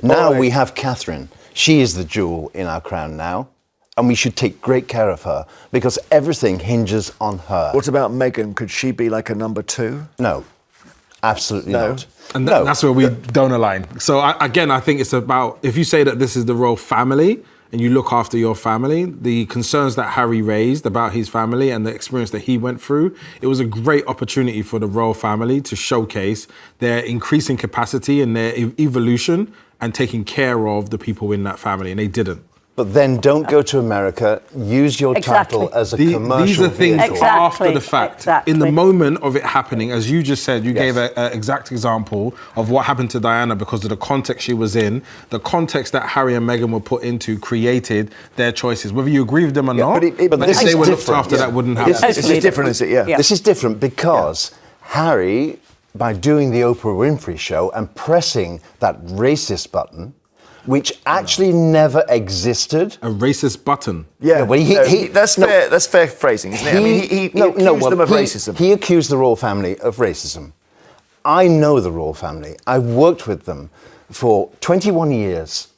Now we have Catherine. She is the jewel in our crown now. And we should take great care of her because everything hinges on her. What about Meghan? Could she be like a number 2? No, absolutely not. And that's where we don't align. So again, I think it's about, if you say that this is the royal family and you look after your family, the concerns that Harry raised about his family and the experience that he went through, it was a great opportunity for the royal family to showcase their increasing capacity and their evolution and taking care of the people in that family, and they didn't. But then don't go to America, use your title as a commercial These are things vehicle. after the fact. In the moment of it happening, as you just said, you gave an exact example of what happened to Diana because of the context she was in. The context that Harry and Meghan were put into created their choices. Whether you agree with them or not, but this if they is were looked different. after, that wouldn't happen. This is different, is it? Yeah. This is different because Harry, by doing the Oprah Winfrey show and pressing that racist button, which actually never existed. A racist button. Yeah, well, that's fair phrasing, isn't it? He accused them of racism. He accused the royal family of racism. I know the royal family. I worked with them for 21 years.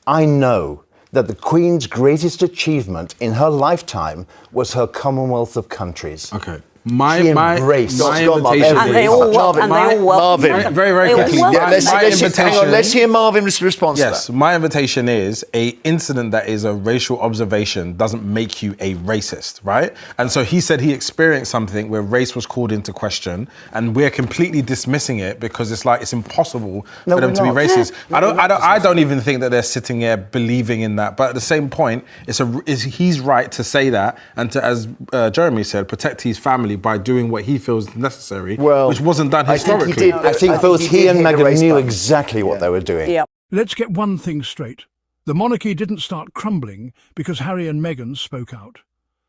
I know that the Queen's greatest achievement in her lifetime was her Commonwealth of Countries. Okay. My invitation. And they all Marvyn. Very quickly. Hang on, let's hear Marvyn's response to that. Yes, my invitation is a incident that is a racial observation doesn't make you a racist, right? And so he said he experienced something where race was called into question, and we're completely dismissing it because it's like it's impossible for them to be racist. I don't even think that they're sitting here believing in that. But at the same point, he's right to say that and to, as Jeremy said, protect his family by doing what he feels necessary, which wasn't done historically. I think both he and Meghan knew exactly what they were doing. Yeah. Let's get one thing straight. The monarchy didn't start crumbling because Harry and Meghan spoke out.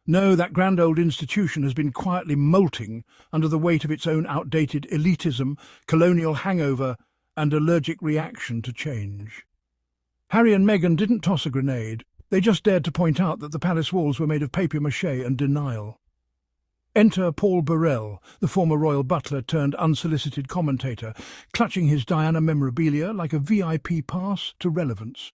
No, that grand old institution has been quietly molting under the weight of its own outdated elitism, colonial hangover, and allergic reaction to change. Harry and Meghan didn't toss a grenade. They just dared to point out that the palace walls were made of papier-mâché and denial. Enter Paul Burrell, the former royal butler turned unsolicited commentator, clutching his Diana memorabilia like a VIP pass to relevance.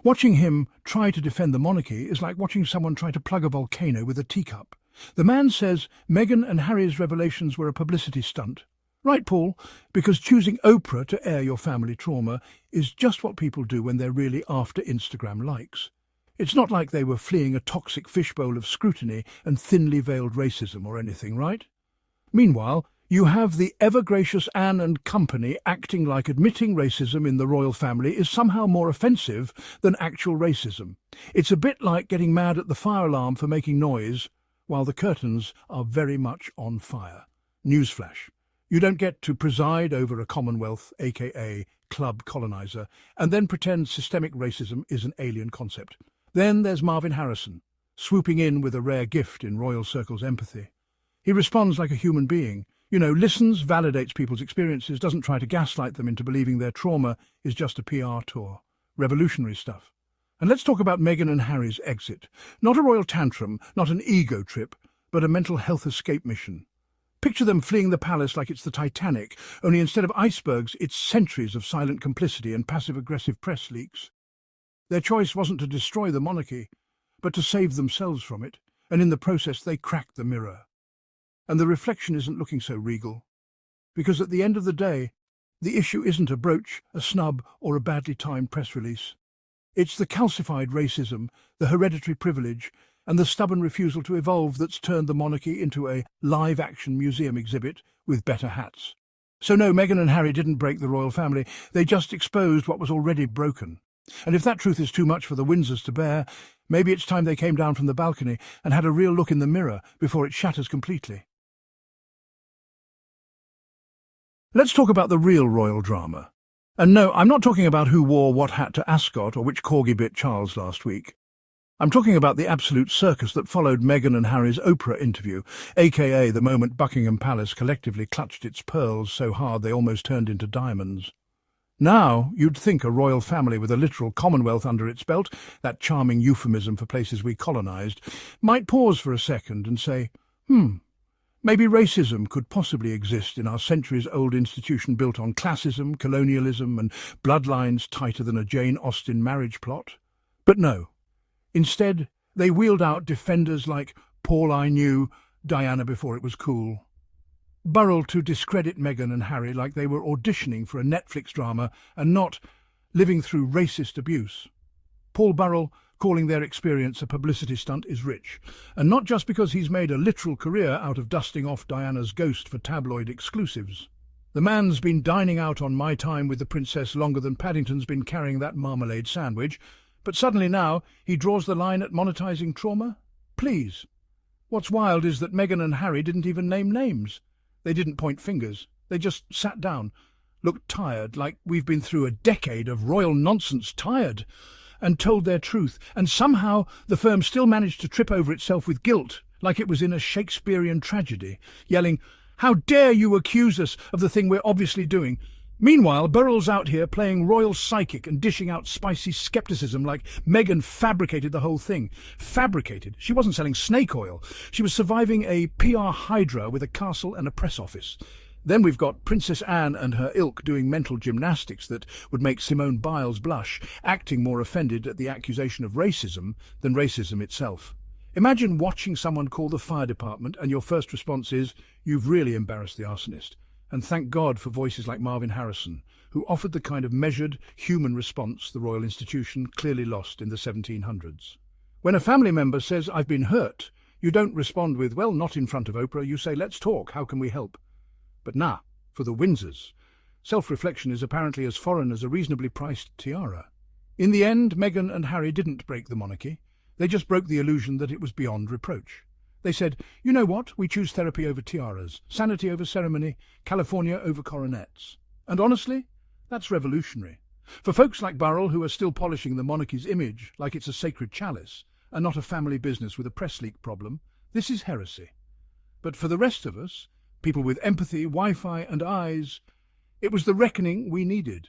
Watching him try to defend the monarchy is like watching someone try to plug a volcano with a teacup. The man says Meghan and Harry's revelations were a publicity stunt. Right, Paul, because choosing Oprah to air your family trauma is just what people do when they're really after Instagram likes. It's not like they were fleeing a toxic fishbowl of scrutiny and thinly veiled racism or anything, right? Meanwhile, you have the ever-gracious Anne and company acting like admitting racism in the royal family is somehow more offensive than actual racism. It's a bit like getting mad at the fire alarm for making noise while the curtains are very much on fire. Newsflash. You don't get to preside over a Commonwealth, aka club colonizer, and then pretend systemic racism is an alien concept. Then there's Marvyn Harrison, swooping in with a rare gift in royal circles empathy. He responds like a human being, listens, validates people's experiences, doesn't try to gaslight them into believing their trauma is just a PR tour. Revolutionary stuff. And let's talk about Meghan and Harry's exit. Not a royal tantrum, not an ego trip, but a mental health escape mission. Picture them fleeing the palace like it's the Titanic, only instead of icebergs, it's centuries of silent complicity and passive-aggressive press leaks. Their choice wasn't to destroy the monarchy, but to save themselves from it, and in the process they cracked the mirror. And the reflection isn't looking so regal, because at the end of the day, the issue isn't a brooch, a snub, or a badly timed press release. It's the calcified racism, the hereditary privilege, and the stubborn refusal to evolve that's turned the monarchy into a live-action museum exhibit with better hats. So no, Meghan and Harry didn't break the royal family, they just exposed what was already broken. And if that truth is too much for the Windsors to bear, maybe it's time they came down from the balcony and had a real look in the mirror before it shatters completely. Let's talk about the real royal drama. And no, I'm not talking about who wore what hat to Ascot or which corgi bit Charles last week. I'm talking about the absolute circus that followed Meghan and Harry's Oprah interview, aka the moment Buckingham Palace collectively clutched its pearls so hard they almost turned into diamonds. Now, you'd think a royal family with a literal Commonwealth under its belt, that charming euphemism for places we colonised, might pause for a second and say, Maybe racism could possibly exist in our centuries-old institution built on classism, colonialism, and bloodlines tighter than a Jane Austen marriage plot. But no. Instead, they wheeled out defenders like Paul I Knew, Diana Before It Was Cool. Burrell to discredit Meghan and Harry like they were auditioning for a Netflix drama and not living through racist abuse. Paul Burrell calling their experience a publicity stunt is rich, and not just because he's made a literal career out of dusting off Diana's ghost for tabloid exclusives. The man's been dining out on My Time with the Princess longer than Paddington's been carrying that marmalade sandwich, but suddenly now he draws the line at monetizing trauma? Please. What's wild is that Meghan and Harry didn't even name names. They didn't point fingers. They just sat down, looked tired, like we've been through a decade of royal nonsense, tired, and told their truth, and somehow the firm still managed to trip over itself with guilt, like it was in a Shakespearean tragedy, yelling, "How dare you accuse us of the thing we're obviously doing?" Meanwhile, Burrell's out here playing royal psychic and dishing out spicy skepticism like Meghan fabricated the whole thing. Fabricated? She wasn't selling snake oil. She was surviving a PR hydra with a castle and a press office. Then we've got Princess Anne and her ilk doing mental gymnastics that would make Simone Biles blush, acting more offended at the accusation of racism than racism itself. Imagine watching someone call the fire department and your first response is, "You've really embarrassed the arsonist." And thank God for voices like Marvyn Harrison, who offered the kind of measured, human response the royal institution clearly lost in the 1700s. When a family member says, "I've been hurt," you don't respond with, "Well, not in front of Oprah." You say, "Let's talk. How can we help?" But nah, for the Windsors, self-reflection is apparently as foreign as a reasonably priced tiara. In the end, Meghan and Harry didn't break the monarchy. They just broke the illusion that it was beyond reproach. They said, "You know what? We choose therapy over tiaras, sanity over ceremony, California over coronets." And honestly, that's revolutionary. For folks like Burrell, who are still polishing the monarchy's image like it's a sacred chalice and not a family business with a press leak problem, this is heresy. But for the rest of us, people with empathy, Wi-Fi and eyes, it was the reckoning we needed.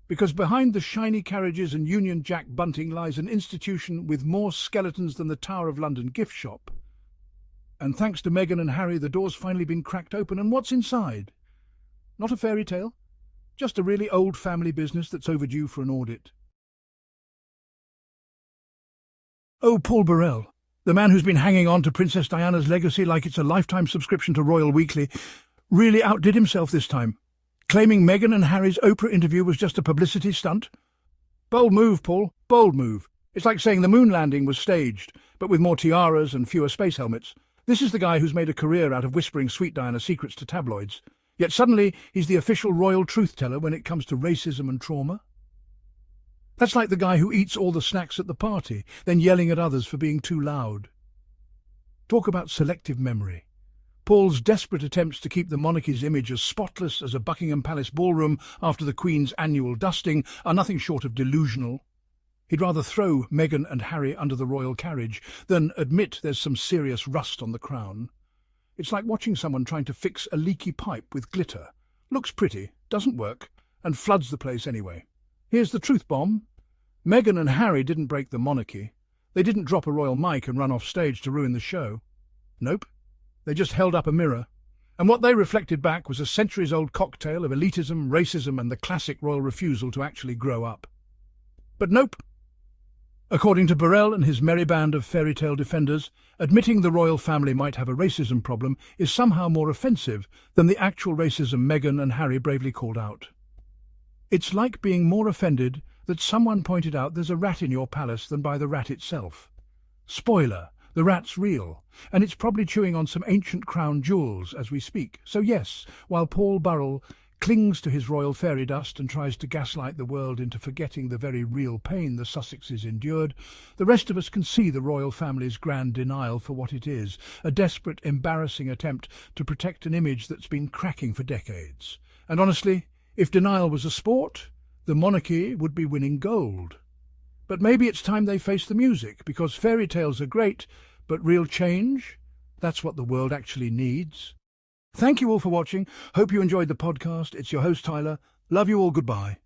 Because behind the shiny carriages and Union Jack bunting lies an institution with more skeletons than the Tower of London gift shop. And thanks to Meghan and Harry, the door's finally been cracked open, and what's inside? Not a fairy tale, just a really old family business that's overdue for an audit. Oh, Paul Burrell, the man who's been hanging on to Princess Diana's legacy like it's a lifetime subscription to Royal Weekly, really outdid himself this time, claiming Meghan and Harry's Oprah interview was just a publicity stunt. Bold move, Paul, bold move. It's like saying the moon landing was staged, but with more tiaras and fewer space helmets. This is the guy who's made a career out of whispering sweet Diana secrets to tabloids. Yet suddenly he's the official royal truth-teller when it comes to racism and trauma. That's like the guy who eats all the snacks at the party, then yelling at others for being too loud. Talk about selective memory. Paul's desperate attempts to keep the monarchy's image as spotless as a Buckingham Palace ballroom after the Queen's annual dusting are nothing short of delusional. He'd rather throw Meghan and Harry under the royal carriage than admit there's some serious rust on the crown. It's like watching someone trying to fix a leaky pipe with glitter. Looks pretty, doesn't work, and floods the place anyway. Here's the truth bomb. Meghan and Harry didn't break the monarchy. They didn't drop a royal mic and run off stage to ruin the show. Nope. They just held up a mirror. And what they reflected back was a centuries-old cocktail of elitism, racism, and the classic royal refusal to actually grow up. But nope. According to Burrell and his merry band of fairy tale defenders, admitting the royal family might have a racism problem is somehow more offensive than the actual racism Meghan and Harry bravely called out. It's like being more offended that someone pointed out there's a rat in your palace than by the rat itself. Spoiler, the rat's real, and it's probably chewing on some ancient crown jewels as we speak. So yes, while Paul Burrell clings to his royal fairy dust and tries to gaslight the world into forgetting the very real pain the Sussexes endured, the rest of us can see the royal family's grand denial for what it is, a desperate, embarrassing attempt to protect an image that's been cracking for decades. And honestly, if denial was a sport, the monarchy would be winning gold. But maybe it's time they face the music, because fairy tales are great, but real change, that's what the world actually needs. Thank you all for watching. Hope you enjoyed the podcast. It's your host, Tyler. Love you all. Goodbye.